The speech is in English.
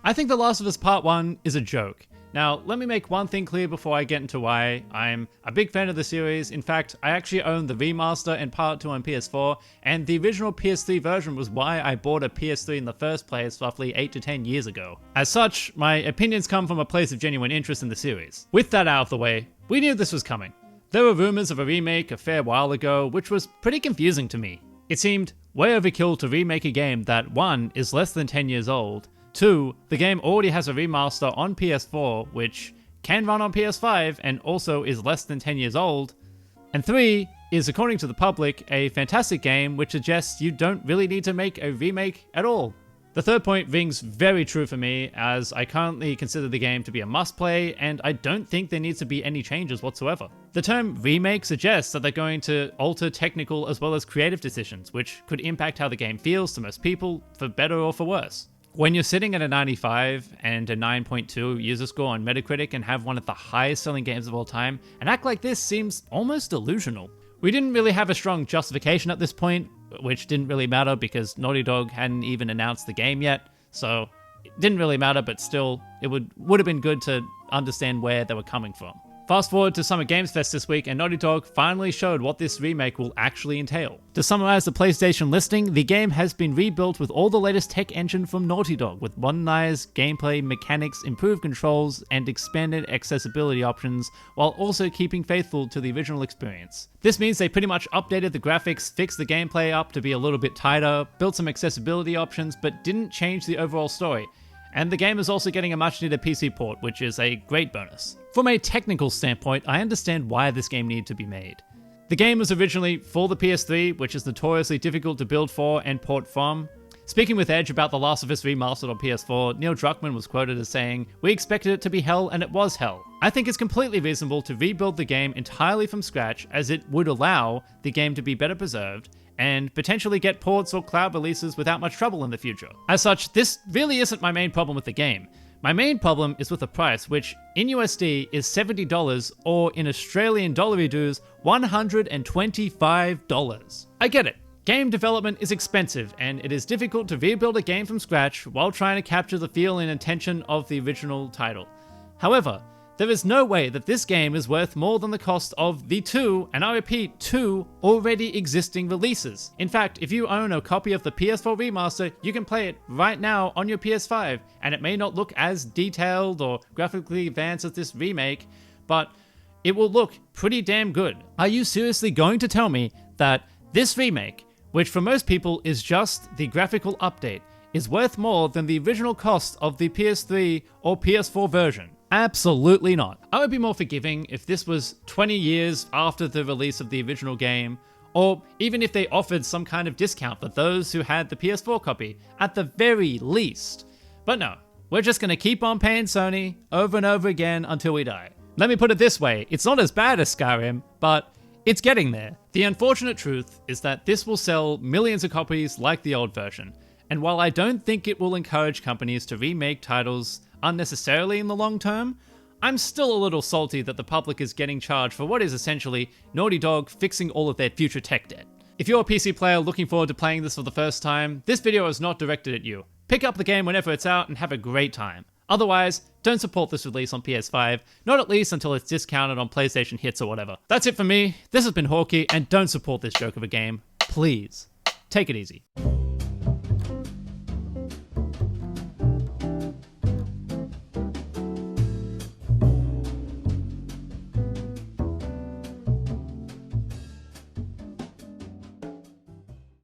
I think The Last of Us Part 1 is a joke. Now, let me make one thing clear before I get into why I'm a big fan of the series. In fact, I actually own the remaster and Part 2 on PS4, and the original PS3 version was why I bought a PS3 in the first place roughly 8 to 10 years ago. As such, my opinions come from a place of genuine interest in the series. With that out of the way, we knew this was coming. There were rumors of a remake a fair while ago, which was pretty confusing to me. It seemed way overkill to remake a game that 1 is less than 10 years old, 2, the game already has a remaster on PS4, which can run on PS5 and also is less than 10 years old, and 3 is, according to the public, a fantastic game which suggests you don't really need to make a remake at all. The third point rings very true for me, as I currently consider the game to be a must-play, and I don't think there needs to be any changes whatsoever. The term remake suggests that they're going to alter technical as well as creative decisions, which could impact how the game feels to most people, for better or for worse. When you're sitting at a 95 and a 9.2 user score on Metacritic and have one of the highest selling games of all time, an act like this seems almost delusional. We didn't really have a strong justification at this point, which didn't really matter because Naughty Dog hadn't even announced the game yet, so it didn't really matter, but still, it would have been good to understand where they were coming from. Fast forward to Summer Games Fest this week, and Naughty Dog finally showed what this remake will actually entail. To summarize the PlayStation listing, the game has been rebuilt with all the latest tech engine from Naughty Dog, with modernized gameplay mechanics, improved controls, and expanded accessibility options, while also keeping faithful to the original experience. This means they pretty much updated the graphics, fixed the gameplay up to be a little bit tighter, built some accessibility options, but didn't change the overall story. And the game is also getting a much needed PC port, which is a great bonus. From a technical standpoint, I understand why this game needed to be made. The game was originally for the PS3, which is notoriously difficult to build for and port from. Speaking with Edge about The Last of Us Remastered on PS4, Neil Druckmann was quoted as saying, "We expected it to be hell and it was hell." I think it's completely reasonable to rebuild the game entirely from scratch, as it would allow the game to be better preserved and potentially get ports or cloud releases without much trouble in the future. As such, this really isn't my main problem with the game. My main problem is with the price, which in USD is $70 or in Australian dollar dues, $125. I get it. Game development is expensive, and it is difficult to rebuild a game from scratch while trying to capture the feel and intention of the original title. However, there is no way that this game is worth more than the cost of the 2, and I repeat, 2 already existing releases. In fact, if you own a copy of the PS4 remaster, you can play it right now on your PS5, and it may not look as detailed or graphically advanced as this remake, but it will look pretty damn good. Are you seriously going to tell me that this remake, which for most people is just the graphical update, is worth more than the original cost of the PS3 or PS4 version? Absolutely not. I would be more forgiving if this was 20 years after the release of the original game, or even if they offered some kind of discount for those who had the PS4 copy, at the very least. But no, we're just gonna keep on paying Sony over and over again until we die. Let me put it this way, it's not as bad as Skyrim, but it's getting there. The unfortunate truth is that this will sell millions of copies like the old version, and while I don't think it will encourage companies to remake titles unnecessarily in the long term, I'm still a little salty that the public is getting charged for what is essentially Naughty Dog fixing all of their future tech debt. If you're a PC player looking forward to playing this for the first time, this video is not directed at you. Pick up the game whenever it's out and have a great time. Otherwise, don't support this release on PS5, not at least until it's discounted on PlayStation Hits or whatever. That's it for me, this has been Hawkey, and don't support this joke of a game. Please, take it easy.